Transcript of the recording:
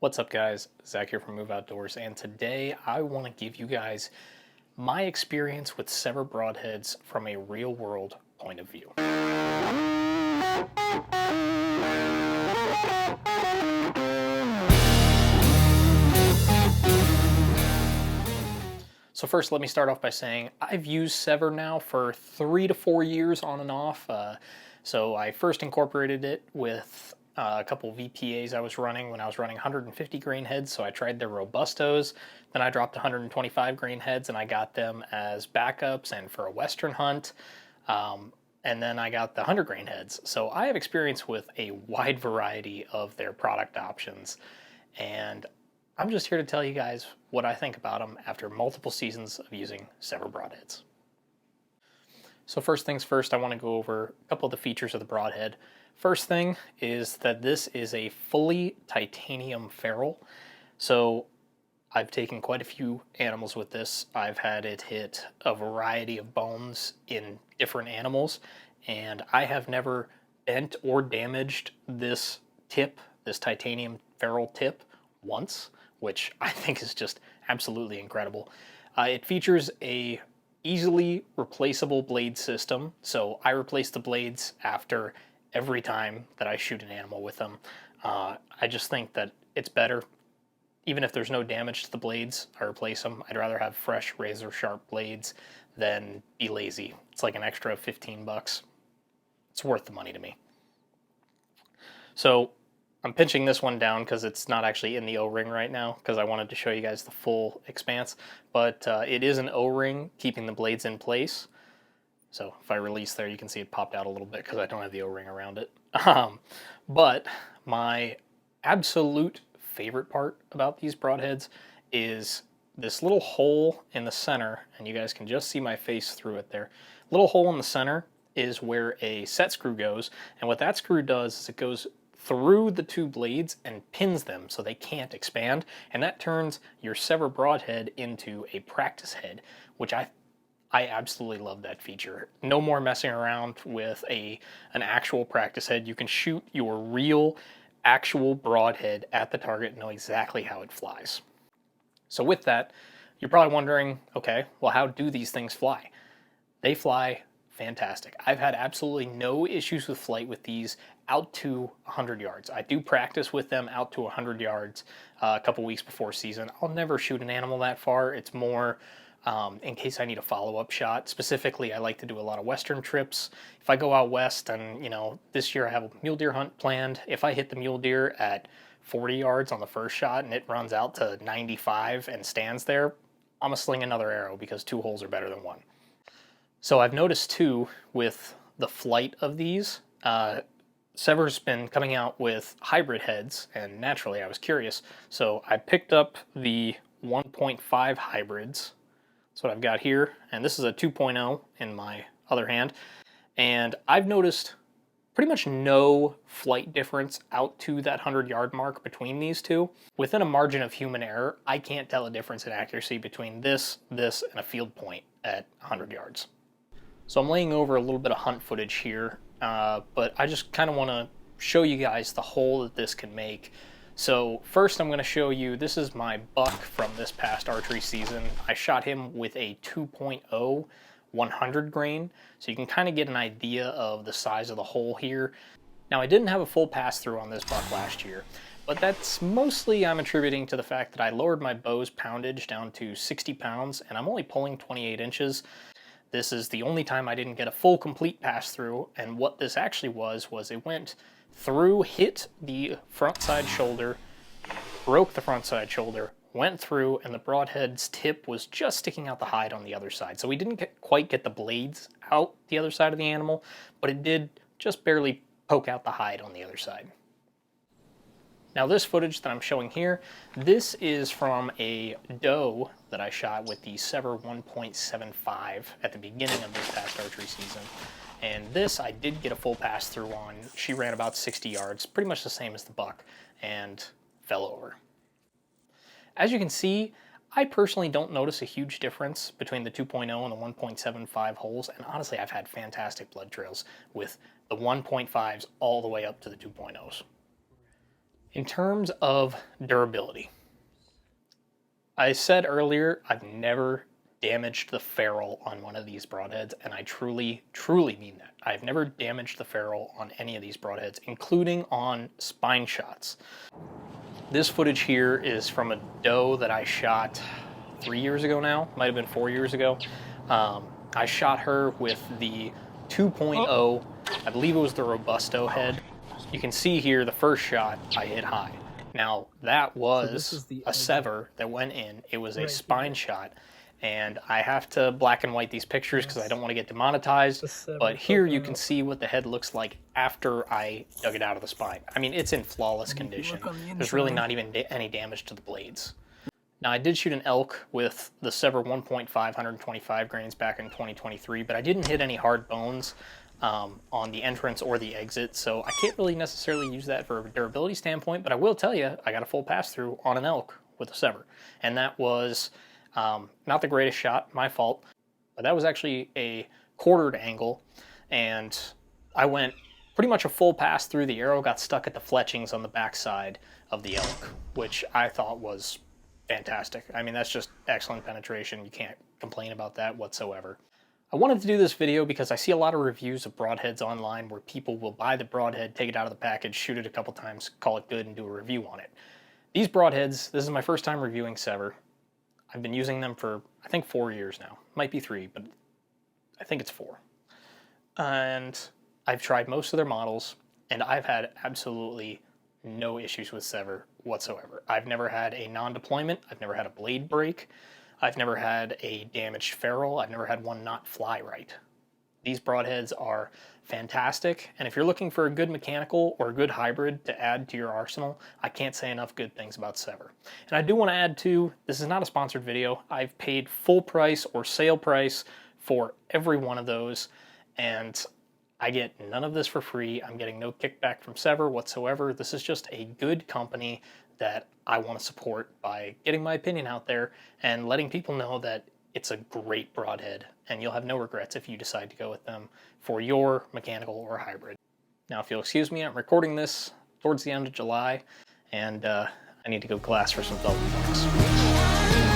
What's up, guys? Zach here from Move Outdoors, and today I want to give you guys my experience with SEVR Broadheads from a real-world point of view. So first, let me start off by saying I've used SEVR now for 3 to 4 years on and off. So I first incorporated it with a couple VPAs I was running when I was running 150 grain heads, so I tried their Robustos. Then I dropped 125 grain heads and I got them as backups and for a Western hunt. And then I got the 100 grain heads. So I have experience with a wide variety of their product options. And I'm just here to tell you guys what I think about them after multiple seasons of using SEVR Broadheads. So first things first, I want to go over a couple of the features of the Broadhead. First thing is that this is a fully titanium ferrule. So I've taken quite a few animals with this. I've had it hit a variety of bones in different animals, and I have never bent or damaged this tip, this titanium ferrule tip, once, which I think is just absolutely incredible. It features a easily replaceable blade system, so I replace the blades after every time that I shoot an animal with them. I just think that it's better. Even if there's no damage to the blades, I replace them. I'd rather have fresh razor sharp blades than be lazy. It's like an extra 15 bucks. It's worth the money to me. So I'm pinching this one down because it's not actually in the O-ring right now because I wanted to show you guys the full expanse, but it is an O-ring keeping the blades in place. So if I release there, you can see it popped out a little bit because I don't have the O-ring around it. But my absolute favorite part about these broadheads is this little hole in the center, and you guys can just see my face through it there. Little hole in the center is where a set screw goes, and what that screw does is it goes through the two blades and pins them so they can't expand, and that turns your SEVR Broadhead into a practice head, which I absolutely love that feature. No more messing around with an actual practice head. You can shoot your real actual broadhead at the target and know exactly how it flies. So with that, you're probably wondering, okay, well, how do these things fly? They fly fantastic. I've had absolutely no issues with flight with these out to 100 yards. I do practice with them out to 100 yards a couple weeks before season. I'll never shoot an animal that far. It's more in case I need a follow-up shot. Specifically, I like to do a lot of Western trips. If I go out west and, this year I have a mule deer hunt planned, if I hit the mule deer at 40 yards on the first shot and it runs out to 95 and stands there, I'm gonna sling another arrow because 2 holes are better than 1. So I've noticed too with the flight of these, SEVR's been coming out with hybrid heads, and naturally I was curious. So I picked up the 1.5 hybrids. That's what I've got here, and this is a 2.0 in my other hand. And I've noticed pretty much no flight difference out to that 100-yard mark between these two. Within a margin of human error, I can't tell a difference in accuracy between this, and a field point at 100 yards. So I'm laying over a little bit of hunt footage here, but I just kind of want to show you guys the hole that this can make. So first I'm going to show you, this is my buck from this past archery season. I shot him with a 2.0 100 grain, so you can kind of get an idea of the size of the hole here. Now I didn't have a full pass through on this buck last year, but that's mostly I'm attributing to the fact that I lowered my bow's poundage down to 60 pounds and I'm only pulling 28 inches. This is the only time I didn't get a full complete pass through, and what this actually was it went through, hit the front side shoulder, broke the front side shoulder, went through, and the broadhead's tip was just sticking out the hide on the other side. So we didn't quite get the blades out the other side of the animal, but it did just barely poke out the hide on the other side. Now this footage that I'm showing here, this is from a doe that I shot with the SEVR 1.75 at the beginning of this past archery season. And this I did get a full pass through on. She ran about 60 yards, pretty much the same as the buck, and fell over. As you can see, I personally don't notice a huge difference between the 2.0 and the 1.75 holes, and honestly I've had fantastic blood trails with the 1.5s all the way up to the 2.0s. In terms of durability, I said earlier I've never damaged the ferrule on one of these broadheads, and I truly mean that. I've never damaged the ferrule on any of these broadheads, including on spine shots. This footage here is from a doe that I shot 3 years ago now, might have been 4 years ago. I shot her with the 2.0, I believe it was the Robusto head. You can see here the first shot I hit high. Now that was a SEVR that went in. It was a spine shot, and I have to black and white these pictures because I don't want to get demonetized, but here you can see what the head looks like after I dug it out of the spine. I mean, it's in flawless condition. There's really not even any damage to the blades. Now, I did shoot an elk with the SEVR 1.5 125 grains back in 2023, but I didn't hit any hard bones on the entrance or the exit, so I can't really necessarily use that for a durability standpoint, but I will tell you, I got a full pass-through on an elk with a SEVR, and that was not the greatest shot, my fault, but that was actually a quartered angle, and I went pretty much a full pass through. The arrow got stuck at the fletchings on the backside of the elk, which I thought was fantastic. I mean, that's just excellent penetration. You can't complain about that whatsoever. I wanted to do this video because I see a lot of reviews of broadheads online where people will buy the broadhead, take it out of the package, shoot it a couple times, call it good, and do a review on it. These broadheads, this is my first time reviewing SEVR. I've been using them for, I think, 4 years now. Might be 3, but I think it's 4. And I've tried most of their models, and I've had absolutely no issues with SEVR whatsoever. I've never had a non-deployment. I've never had a blade break. I've never had a damaged ferrule. I've never had one not fly right. These broadheads are fantastic, and if you're looking for a good mechanical or a good hybrid to add to your arsenal, I can't say enough good things about SEVR. And I do want to add too, this is not a sponsored video. I've paid full price or sale price for every one of those, and I get none of this for free. I'm getting no kickback from SEVR whatsoever. This is just a good company that I want to support by getting my opinion out there and letting people know that it's a great broadhead, and you'll have no regrets if you decide to go with them for your mechanical or hybrid. Now, if you'll excuse me, I'm recording this towards the end of July, and I need to go glass for some Velvet Bucks.